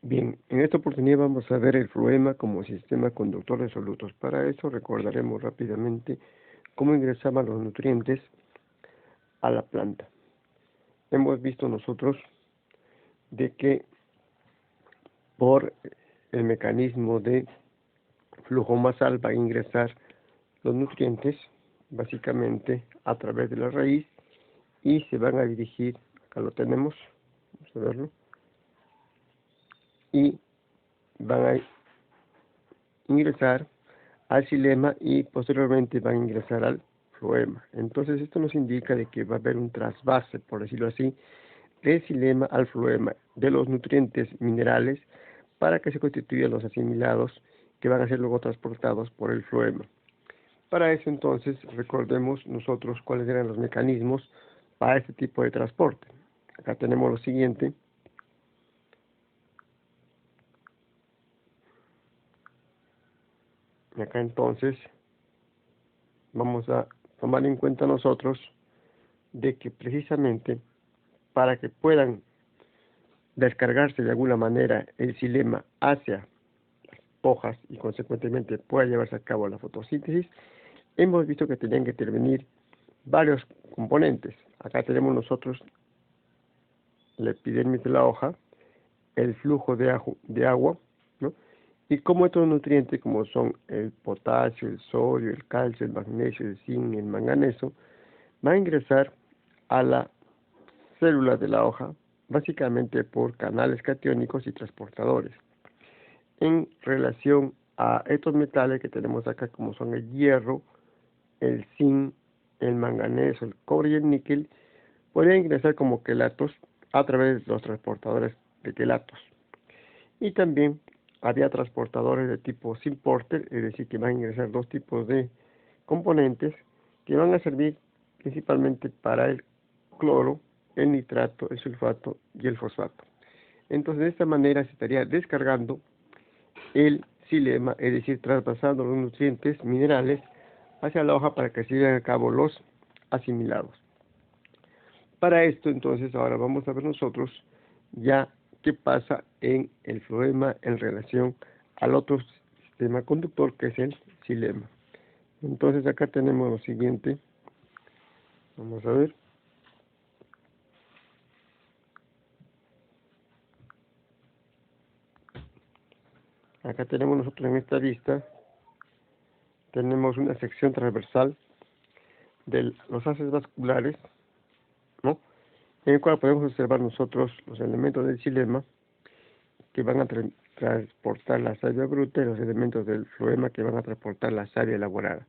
Bien, en esta oportunidad vamos a ver el floema como sistema conductor de solutos. Para eso recordaremos rápidamente cómo ingresaban los nutrientes a la planta. Hemos visto nosotros de que por el mecanismo de flujo basal van a ingresar los nutrientes básicamente a través de la raíz y se van a dirigir, acá lo tenemos, vamos a verlo, y van a ingresar al xilema y posteriormente van a ingresar al floema. Entonces esto nos indica de que va a haber un trasvase, por decirlo así, del xilema al floema de los nutrientes minerales para que se constituyan los asimilados que van a ser luego transportados por el floema. Para eso entonces recordemos nosotros cuáles eran los mecanismos para este tipo de transporte. Acá tenemos lo siguiente. Y acá entonces vamos a tomar en cuenta nosotros de que precisamente para que puedan descargarse de alguna manera el xilema hacia las hojas y consecuentemente pueda llevarse a cabo la fotosíntesis, hemos visto que tenían que intervenir varios componentes. Acá tenemos nosotros la epidermis de la hoja, el flujo de agua, ¿no? Y como estos nutrientes, como son el potasio, el sodio, el calcio, el magnesio, el zinc, el manganeso, van a ingresar a la célula de la hoja, básicamente por canales catiónicos y transportadores. En relación a estos metales que tenemos acá, como son el hierro, el zinc, el manganeso, el cobre y el níquel, podrían ingresar como quelatos a través de los transportadores de quelatos. Y también había transportadores de tipo zinc porter, es decir, que van a ingresar dos tipos de componentes que van a servir principalmente para el cloro, el nitrato, el sulfato y el fosfato. Entonces, de esta manera se estaría descargando el xilema, es decir, traspasando los nutrientes minerales hacia la hoja para que se lleven a cabo los asimilados. Para esto, entonces, ahora vamos a ver nosotros ya qué pasa en el floema en relación al otro sistema conductor que es el xilema. Entonces, acá tenemos lo siguiente. Vamos a ver. Acá tenemos nosotros en esta vista, tenemos una sección transversal de los haces vasculares, ¿no? En el cual podemos observar nosotros los elementos del xilema que van a transportar la savia bruta y los elementos del floema que van a transportar la savia elaborada.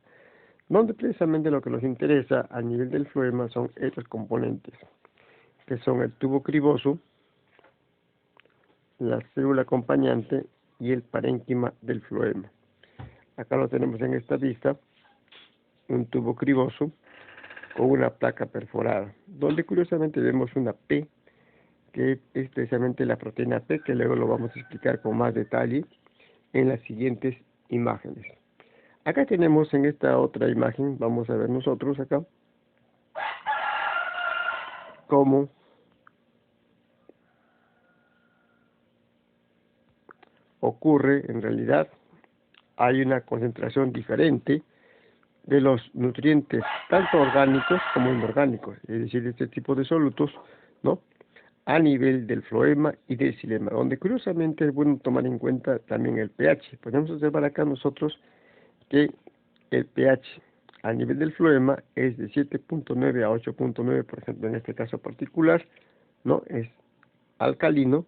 Donde precisamente lo que nos interesa a nivel del floema son estos componentes, que son el tubo criboso, la célula acompañante y el parénquima del floema. Acá lo tenemos en esta vista, un tubo criboso con una placa perforada, donde curiosamente vemos una P, que es precisamente la proteína P, que luego lo vamos a explicar con más detalle en las siguientes imágenes. Acá tenemos en esta otra imagen, vamos a ver nosotros acá, cómo ocurre en realidad, hay una concentración diferente de los nutrientes, tanto orgánicos como inorgánicos, es decir, este tipo de solutos, ¿no?, a nivel del floema y del xilema, donde curiosamente es bueno tomar en cuenta también el pH. Podemos observar acá nosotros que el pH a nivel del floema es de 7.9 a 8.9, por ejemplo, en este caso particular, ¿no?, es alcalino,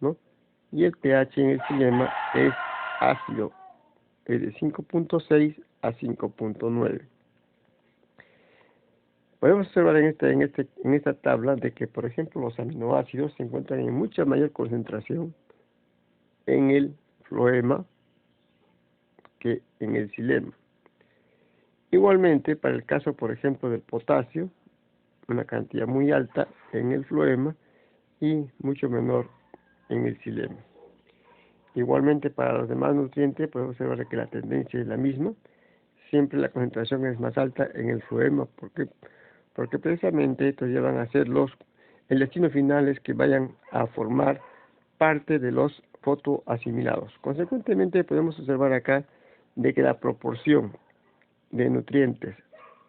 ¿no?, y el pH en el xilema es ácido, es de 5.6 a 5.9. Podemos observar en esta tabla de que, por ejemplo, los aminoácidos se encuentran en mucha mayor concentración en el floema que en el xilema. Igualmente, para el caso, por ejemplo, del potasio, una cantidad muy alta en el floema y mucho menor en el xilema. Igualmente, para los demás nutrientes, podemos observar que la tendencia es la misma. Siempre la concentración es más alta en el floema, porque precisamente estos llevan a ser el destino final es que vayan a formar parte de los fotoasimilados. Consecuentemente, podemos observar acá de que la proporción de nutrientes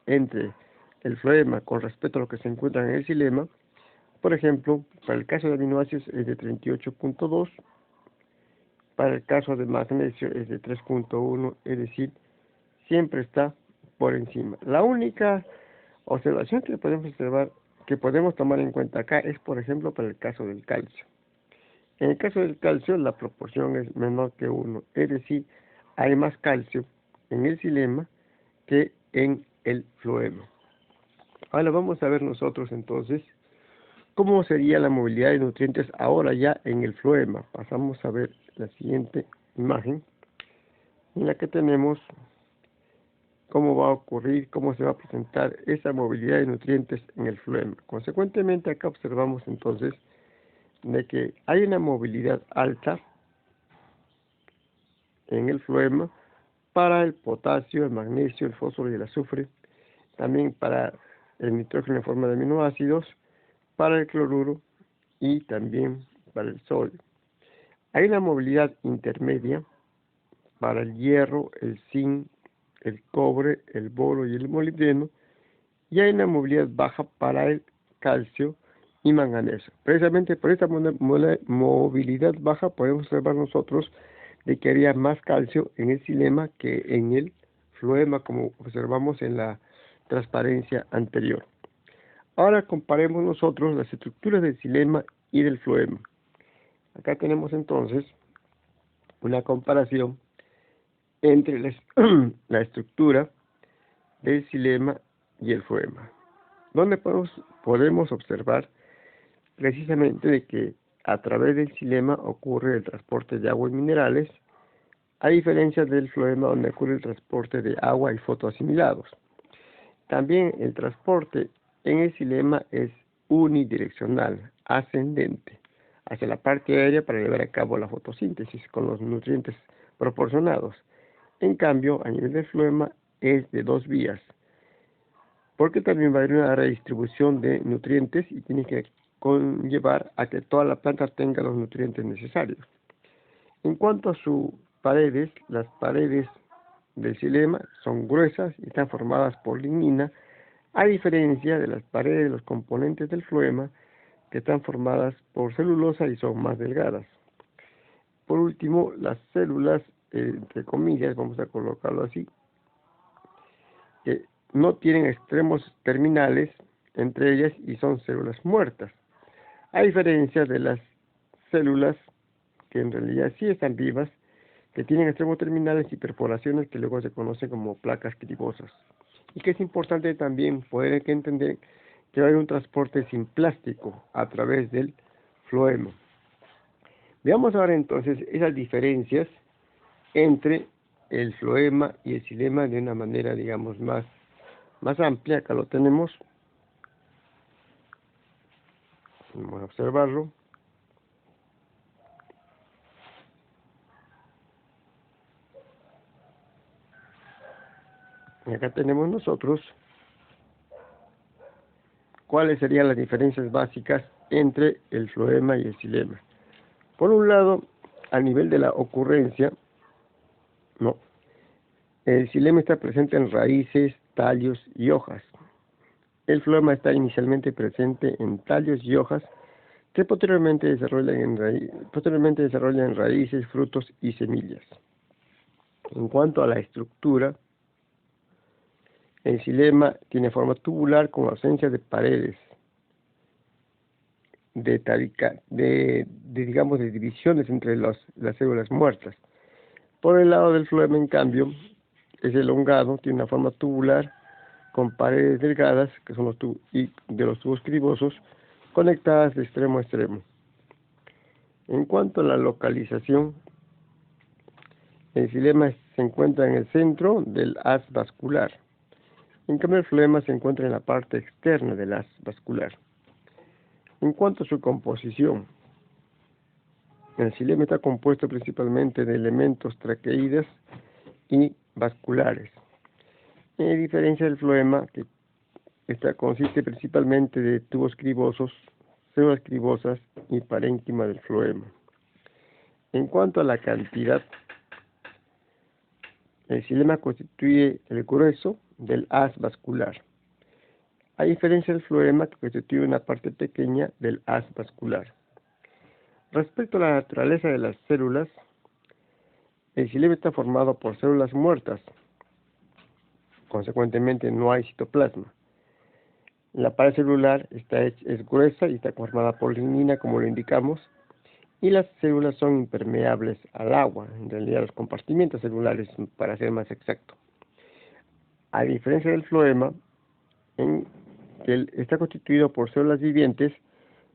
entre el floema con respecto a lo que se encuentra en el xilema, por ejemplo, para el caso de aminoácidos es de 38.2, para el caso de magnesio es de 3.1, es decir, siempre está por encima. La única observación que podemos observar, que podemos tomar en cuenta acá, es por ejemplo para el caso del calcio. En el caso del calcio la proporción es menor que 1, es decir, hay más calcio en el xilema que en el floema. Ahora vamos a ver nosotros entonces cómo sería la movilidad de nutrientes ahora ya en el floema. Pasamos a ver la siguiente imagen en la que tenemos cómo va a ocurrir, cómo se va a presentar esa movilidad de nutrientes en el floema. Consecuentemente acá observamos entonces de que hay una movilidad alta en el floema para el potasio, el magnesio, el fósforo y el azufre, también para el nitrógeno en forma de aminoácidos, para el cloruro y también para el sodio. Hay una movilidad intermedia para el hierro, el zinc, el cobre, el boro y el molibdeno, y hay una movilidad baja para el calcio y manganeso. Precisamente por esta movilidad baja podemos observar nosotros de que había más calcio en el xilema que en el floema, como observamos en la transparencia anterior. Ahora comparemos nosotros las estructuras del xilema y del floema. Acá tenemos entonces una comparación entre la estructura del xilema y el floema, donde podemos observar precisamente de que a través del xilema ocurre el transporte de agua y minerales, a diferencia del floema donde ocurre el transporte de agua y fotoasimilados. También el transporte en el xilema es unidireccional, ascendente, hacia la parte aérea para llevar a cabo la fotosíntesis con los nutrientes proporcionados. En cambio, a nivel del floema es de dos vías, porque también va a haber una redistribución de nutrientes y tiene que conllevar a que toda la planta tenga los nutrientes necesarios. En cuanto a sus paredes, las paredes del xilema son gruesas y están formadas por lignina, a diferencia de las paredes de los componentes del floema, que están formadas por celulosa y son más delgadas. Por último, las células, entre comillas, vamos a colocarlo así, que no tienen extremos terminales entre ellas y son células muertas, a diferencia de las células que en realidad sí están vivas, que tienen extremos terminales y perforaciones que luego se conocen como placas cribosas. Y que es importante también poder entender que va a haber un transporte sin plástico a través del floema. Veamos ahora entonces esas diferencias entre el floema y el xilema de una manera, digamos, más amplia. Acá lo tenemos. Vamos a observarlo. Y acá tenemos nosotros cuáles serían las diferencias básicas entre el floema y el xilema. Por un lado, a nivel de la ocurrencia, el xilema está presente en raíces, tallos y hojas. El floema está inicialmente presente en tallos y hojas que posteriormente desarrollan en raíces, frutos y semillas. En cuanto a la estructura, el xilema tiene forma tubular con ausencia de paredes, de divisiones entre las células muertas. Por el lado del floema, en cambio, es elongado, tiene una forma tubular con paredes delgadas, que son de los tubos cribosos, conectadas de extremo a extremo. En cuanto a la localización, el xilema se encuentra en el centro del haz vascular. En cambio, el floema se encuentra en la parte externa del haz vascular. En cuanto a su composición, el xilema está compuesto principalmente de elementos traqueídeos y vasculares, a diferencia del floema, que consiste principalmente de tubos cribosos, células cribosas y parénquima del floema. En cuanto a la cantidad, el xilema constituye el grueso del haz vascular, a diferencia del floema que constituye una parte pequeña del haz vascular. Respecto a la naturaleza de las células, el xilema está formado por células muertas, consecuentemente no hay citoplasma. La pared celular es gruesa y está formada por lignina, como lo indicamos, y las células son impermeables al agua, en realidad los compartimientos celulares, para ser más exacto. A diferencia del floema, está constituido por células vivientes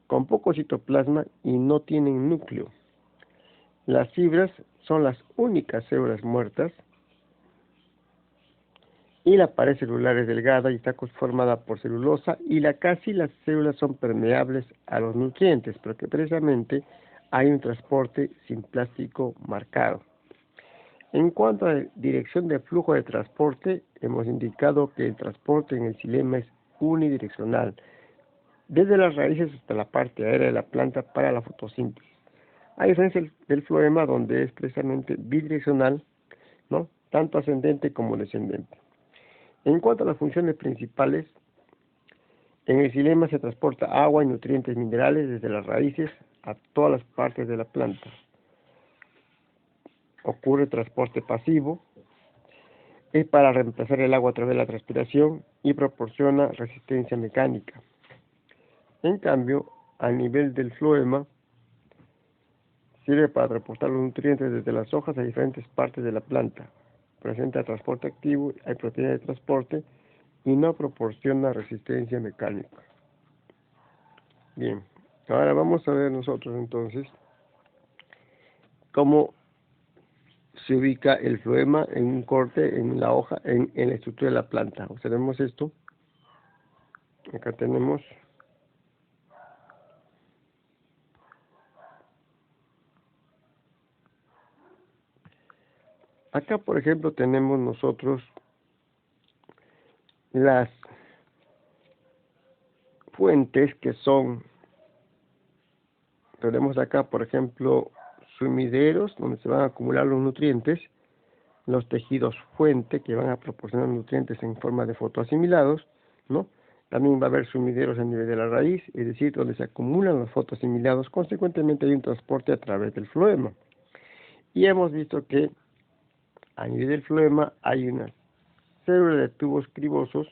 con poco citoplasma y no tienen núcleo. Las fibras son las únicas células muertas y la pared celular es delgada y está conformada por celulosa y casi las células son permeables a los nutrientes, porque precisamente hay un transporte sin plástico marcado. En cuanto a la dirección de flujo de transporte, hemos indicado que el transporte en el xilema es unidireccional, desde las raíces hasta la parte aérea de la planta para la fotosíntesis. A diferencia del floema, donde es precisamente bidireccional, ¿no?, tanto ascendente como descendente. En cuanto a las funciones principales, en el xilema se transporta agua y nutrientes minerales desde las raíces a todas las partes de la planta. Ocurre transporte pasivo, es para reemplazar el agua a través de la transpiración y proporciona resistencia mecánica. En cambio, a nivel del floema, sirve para transportar los nutrientes desde las hojas a diferentes partes de la planta. Presenta transporte activo, hay proteína de transporte y no proporciona resistencia mecánica. Bien, ahora vamos a ver nosotros entonces cómo se ubica el floema en un corte en la hoja, en la estructura de la planta. Observemos esto. Acá tenemos acá, por ejemplo, tenemos nosotros las fuentes que son, tenemos acá, por ejemplo, sumideros, donde se van a acumular los nutrientes, los tejidos fuente, que van a proporcionar nutrientes en forma de fotoasimilados, ¿no? También va a haber sumideros a nivel de la raíz, es decir, donde se acumulan los fotoasimilados, consecuentemente hay un transporte a través del floema. Y hemos visto que a nivel del floema hay una célula de tubos cribosos,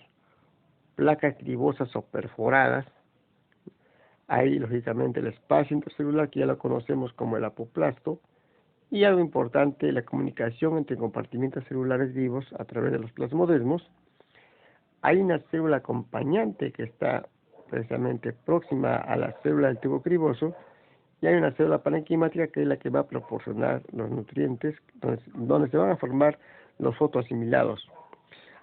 placas cribosas o perforadas. Hay, lógicamente, el espacio intercelular, que ya lo conocemos como el apoplasto, y algo importante, la comunicación entre compartimientos celulares vivos a través de los plasmodesmos. Hay una célula acompañante que está precisamente próxima a la célula del tubo criboso, y hay una célula parenquimática que es la que va a proporcionar los nutrientes, donde se van a formar los fotoasimilados.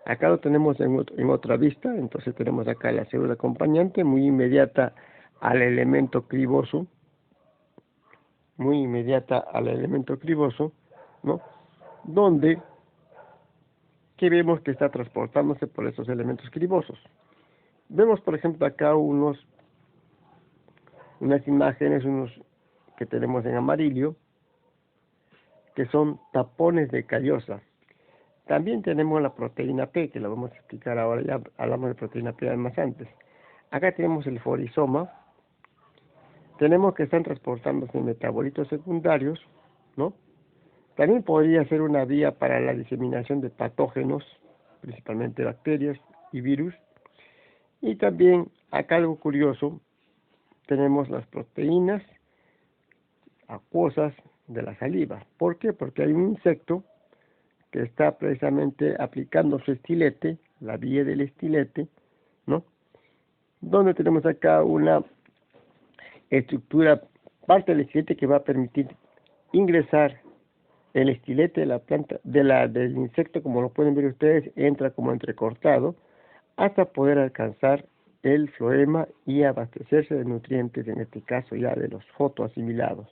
Acá lo tenemos en otra vista, entonces tenemos acá la célula acompañante muy inmediata al elemento criboso, ¿no? Donde que vemos que está transportándose por esos elementos cribosos. Vemos, por ejemplo, acá unas imágenes, unos que tenemos en amarillo, que son tapones de callosa. También tenemos la proteína P, que la vamos a explicar ahora, ya hablamos de proteína P más antes. Acá tenemos el forisoma, tenemos que están transportándose metabolitos secundarios, ¿no? También podría ser una vía para la diseminación de patógenos, principalmente bacterias y virus. Y también, acá algo curioso, tenemos las proteínas acuosas de la saliva. ¿Por qué? Porque hay un insecto que está precisamente aplicando su estilete, la vía del estilete, ¿no? Donde tenemos acá una estructura, parte del estilete que va a permitir ingresar el estilete de la planta, del insecto, como lo pueden ver ustedes, entra como entrecortado hasta poder alcanzar el floema y abastecerse de nutrientes, en este caso ya de los fotoasimilados.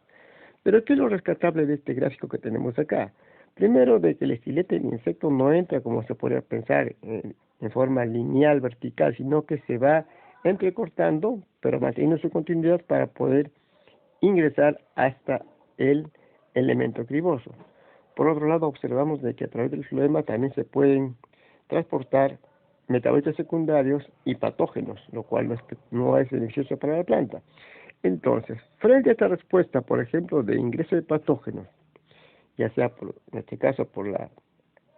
Pero ¿qué es lo rescatable de este gráfico que tenemos acá? Primero, de que el estilete del insecto no entra, como se podría pensar, en forma lineal, vertical, sino que se va entrecortando, pero manteniendo su continuidad para poder ingresar hasta el elemento criboso. Por otro lado, observamos de que a través del floema también se pueden transportar metabolitos secundarios y patógenos, lo cual no es beneficioso para la planta. Entonces, frente a esta respuesta, por ejemplo, de ingreso de patógenos, ya sea en este caso por la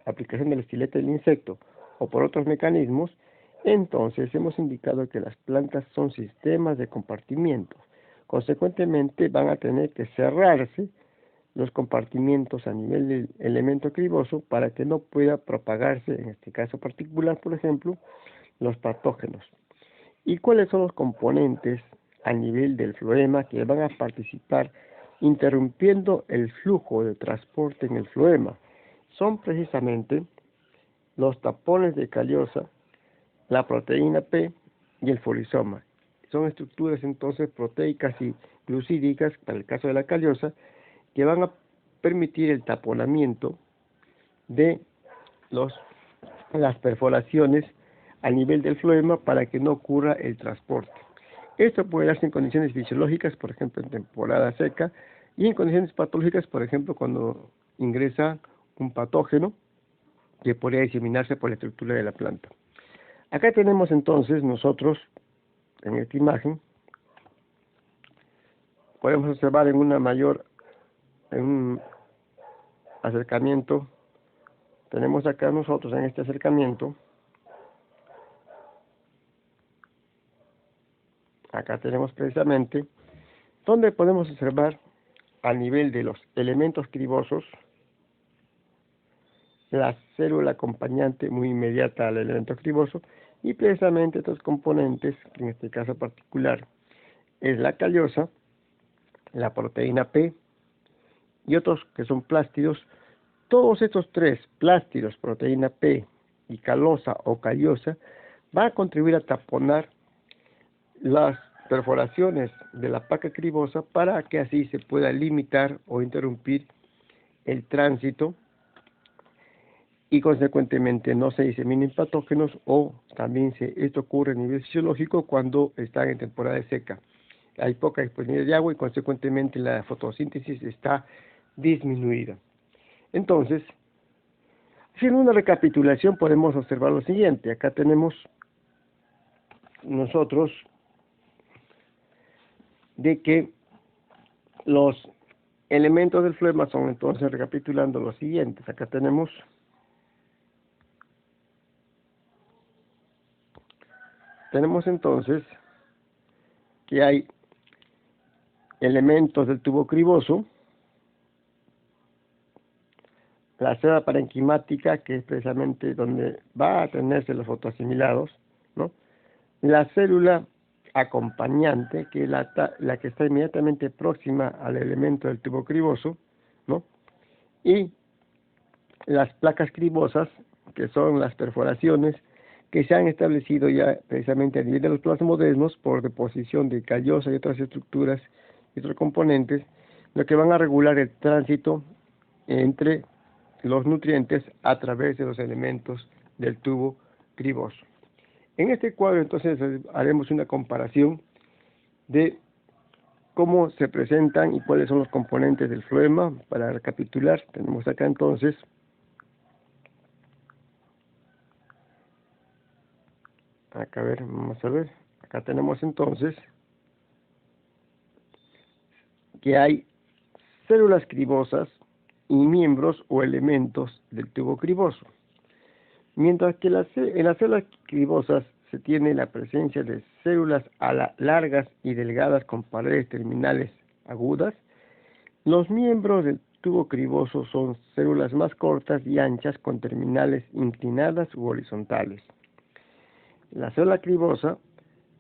aplicación del estilete del insecto o por otros mecanismos, entonces hemos indicado que las plantas son sistemas de compartimiento. Consecuentemente, van a tener que cerrarse los compartimientos a nivel del elemento criboso para que no pueda propagarse, en este caso particular, por ejemplo, los patógenos. ¿Y cuáles son los componentes a nivel del floema que van a participar interrumpiendo el flujo de transporte en el floema? Son precisamente los tapones de callosa, la proteína P y el folisoma. Son estructuras entonces proteicas y glucídicas, para el caso de la callosa, que van a permitir el taponamiento de las perforaciones a nivel del floema para que no ocurra el transporte. Esto puede darse en condiciones fisiológicas, por ejemplo en temporada seca, y en condiciones patológicas, por ejemplo cuando ingresa un patógeno que podría diseminarse por la estructura de la planta. Acá tenemos entonces nosotros, en esta imagen, podemos observar en un acercamiento, tenemos acá nosotros en este acercamiento, acá tenemos precisamente, donde podemos observar a nivel de los elementos cribosos, la célula acompañante muy inmediata al elemento criboso, y precisamente estos componentes, en este caso particular, es la callosa, la proteína P, y otros que son plástidos. Todos estos tres, plástidos, proteína P y calosa o callosa, van a contribuir a taponar las perforaciones de la placa cribosa para que así se pueda limitar o interrumpir el tránsito y consecuentemente no se diseminen patógenos, o también esto ocurre a nivel fisiológico cuando están en temporada de seca. Hay poca disponibilidad de agua y consecuentemente la fotosíntesis está disminuida. Entonces, haciendo una recapitulación podemos observar lo siguiente. Acá tenemos nosotros de que los elementos del floema son, entonces, recapitulando los siguientes. Acá tenemos entonces que hay elementos del tubo criboso, la célula parenquimática, que es precisamente donde va a tenerse los fotoasimilados, ¿no? La célula acompañante, que es la que está inmediatamente próxima al elemento del tubo criboso, ¿no? Y las placas cribosas, que son las perforaciones que se han establecido ya precisamente a nivel de los plasmodesmos por deposición de callosa y otras estructuras y otros componentes, lo que van a regular el tránsito entre los nutrientes a través de los elementos del tubo criboso. En este cuadro entonces haremos una comparación de cómo se presentan y cuáles son los componentes del floema. Para recapitular, tenemos acá entonces vamos a ver, acá tenemos entonces que hay células cribosas y miembros o elementos del tubo criboso. Mientras que en las células cribosas se tiene la presencia de células largas y delgadas con paredes terminales agudas, los miembros del tubo criboso son células más cortas y anchas con terminales inclinadas u horizontales. La célula cribosa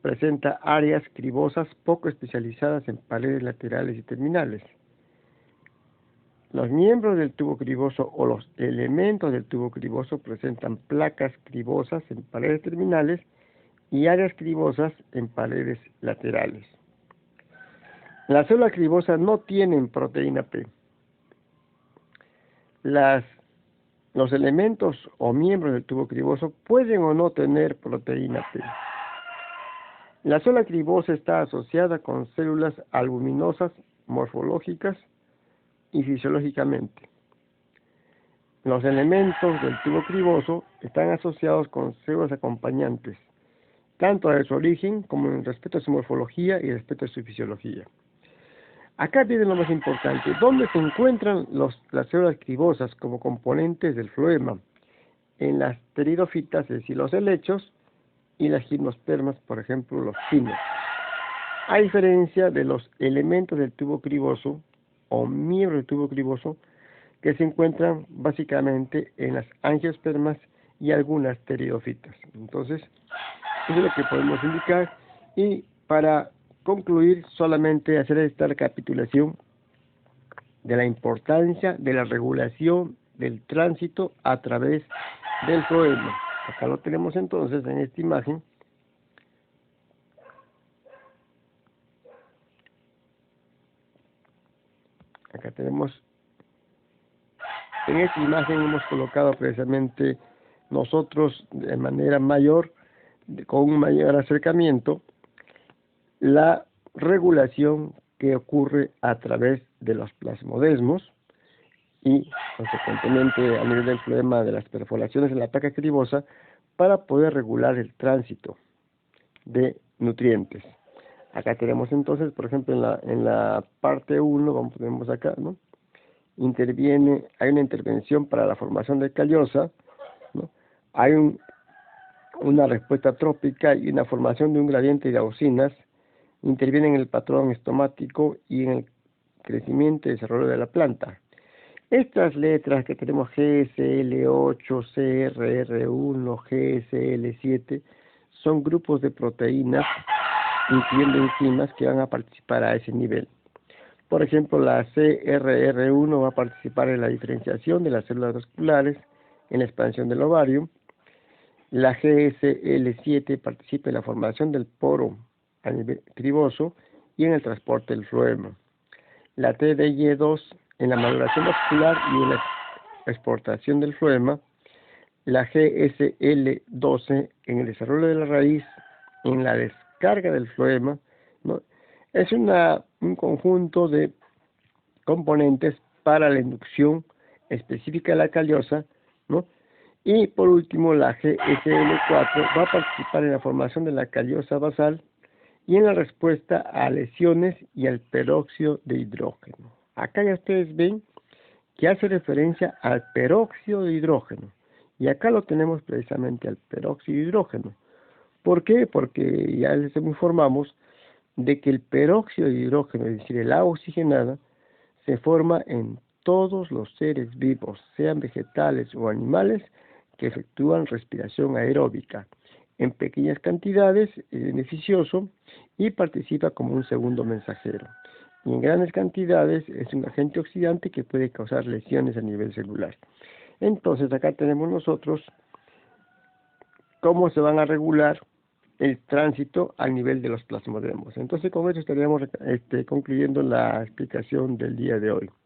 presenta áreas cribosas poco especializadas en paredes laterales y terminales. Los miembros del tubo criboso o los elementos del tubo criboso presentan placas cribosas en paredes terminales y áreas cribosas en paredes laterales. Las células cribosas no tienen proteína P. Los elementos o miembros del tubo criboso pueden o no tener proteína P. La célula cribosa está asociada con células albuminosas morfológicas y fisiológicamente. Los elementos del tubo criboso están asociados con células acompañantes, tanto de su origen como en respecto a su morfología y respecto a su fisiología. Acá viene lo más importante, ¿dónde se encuentran las células cribosas como componentes del floema? En las pteridofitas, es decir, los helechos, y las gimnospermas, por ejemplo, los pinos. A diferencia de los elementos del tubo criboso o miembros del tubo criboso, que se encuentran básicamente en las angiospermas y algunas pteridofitas. Entonces, eso es lo que podemos indicar. Y para concluir, solamente hacer esta recapitulación de la importancia de la regulación del tránsito a través del floema. Acá lo tenemos entonces en esta imagen. Acá tenemos, en esta imagen hemos colocado precisamente nosotros de manera mayor, con un mayor acercamiento, la regulación que ocurre a través de los plasmodesmos y consecuentemente a nivel del floema de las perforaciones en la placa cribosa para poder regular el tránsito de nutrientes. Acá tenemos entonces, por ejemplo, en la parte 1, vemos acá, ¿no? Hay una intervención para la formación de callosa, ¿no? Hay una respuesta trópica y una formación de un gradiente de auxinas, interviene en el patrón estomático y en el crecimiento y desarrollo de la planta. Estas letras que tenemos GSL8, CRR1, GSL7, son grupos de proteínas, incluyendo enzimas que van a participar a ese nivel. Por ejemplo, la CRR1 va a participar en la diferenciación de las células vasculares, en la expansión del ovario. La GSL7 participa en la formación del poro a nivel criboso y en el transporte del floema. La TDY2 en la maduración vascular y en la exportación del floema. La GSL12 en el desarrollo de la raíz, en la descarga del floema, ¿no? Es un conjunto de componentes para la inducción específica de la callosa, ¿no? Y por último, la GSL4 va a participar en la formación de la callosa basal y en la respuesta a lesiones y al peróxido de hidrógeno. Acá ya ustedes ven que hace referencia al peróxido de hidrógeno. Y acá lo tenemos precisamente al peróxido de hidrógeno. ¿Por qué? Porque ya les informamos de que el peróxido de hidrógeno, es decir, el agua oxigenada, se forma en todos los seres vivos, sean vegetales o animales, que efectúan respiración aeróbica. En pequeñas cantidades es beneficioso y participa como un segundo mensajero. Y en grandes cantidades es un agente oxidante que puede causar lesiones a nivel celular. Entonces acá tenemos nosotros cómo se van a regular el tránsito al nivel de los plasmodemos. Entonces con eso estaríamos concluyendo la explicación del día de hoy.